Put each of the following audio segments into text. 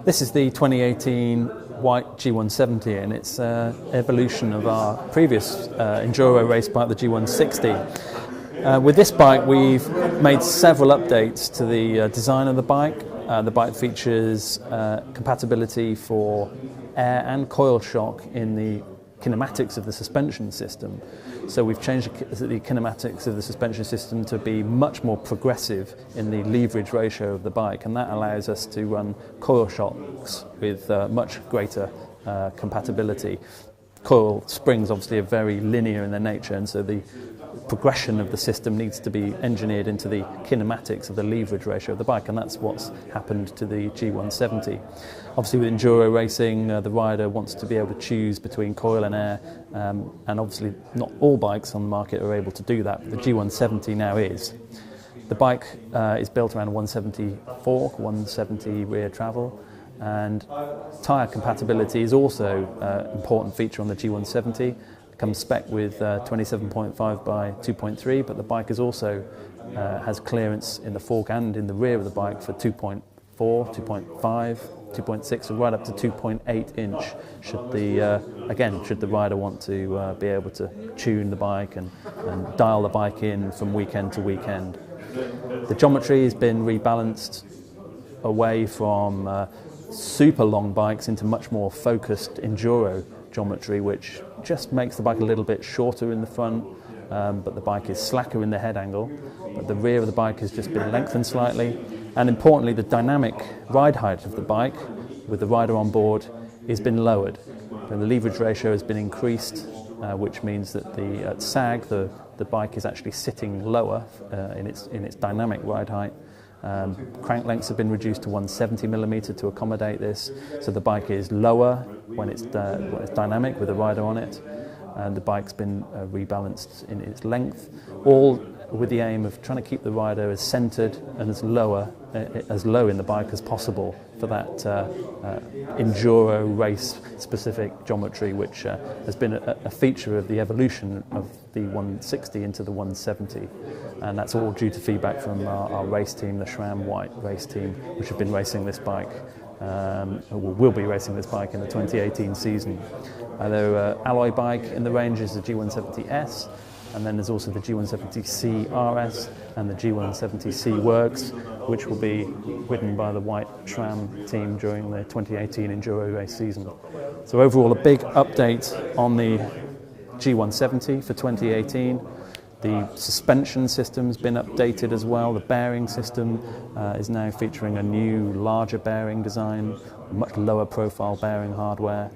This is the 2018 Whyte G170, and it's an evolution of our previous Enduro race bike, the G160. With this bike we've made several updates to the design of the bike. The bike features compatibility for air and coil shock in the kinematics of the suspension system. So we've changed the kinematics of the suspension system to be much more progressive in the leverage ratio of the bike, and that allows us to run coil shocks with much greater compatibility. Coil springs obviously are very linear in their nature, and so the progression of the system needs to be engineered into the kinematics of the leverage ratio of the bike, and that's what's happened to the G170. Obviously with enduro racing, the rider wants to be able to choose between coil and air, and obviously not all bikes on the market are able to do that, but the G170 now is. The bike is built around a 170 fork, 170 rear travel, and tyre compatibility is also an important feature on the G170. It comes spec with 27.5 by 2.3, but the bike is also has clearance in the fork and in the rear of the bike for 2.4, 2.5, 2.6, right up to 2.8 inch. Should the rider want to be able to tune the bike and dial the bike in from weekend to weekend. The geometry has been rebalanced away from super long bikes into much more focused enduro geometry, which just makes the bike a little bit shorter in the front, but the bike is slacker in the head angle. But the rear of the bike has just been lengthened slightly, and importantly the dynamic ride height of the bike with the rider on board has been lowered, and the leverage ratio has been increased, which means that at sag the bike is actually sitting lower in its dynamic ride height. Crank lengths have been reduced to 170mm to accommodate this, so the bike is lower when it's dynamic with a rider on it, and the bike's been rebalanced in its length, all with the aim of trying to keep the rider as centred and as low in the bike as possible for that enduro race specific geometry, which has been a feature of the evolution of the 160 into the 170, and that's all due to feedback from our race team, the SRAM Whyte race team, which have been racing this bike, will be racing this bike in the 2018 season. Their alloy bike in the range is the G170S, and then there's also the G170C RS and the G170C Works, which will be ridden by the Whyte SRAM team during the 2018 Enduro race season. So overall, a big update on the G170 for 2018. The suspension system's been updated as well. The bearing system is now featuring a new, larger bearing design, much lower profile bearing hardware,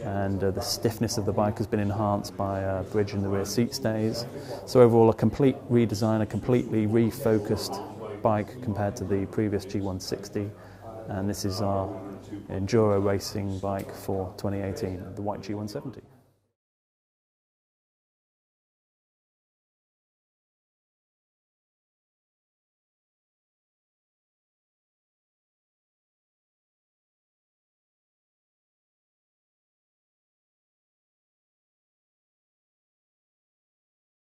and the stiffness of the bike has been enhanced by a bridge in the rear seat stays. So overall, a complete redesign, a completely refocused bike compared to the previous G160, and this is our enduro racing bike for 2018, the Whyte G170.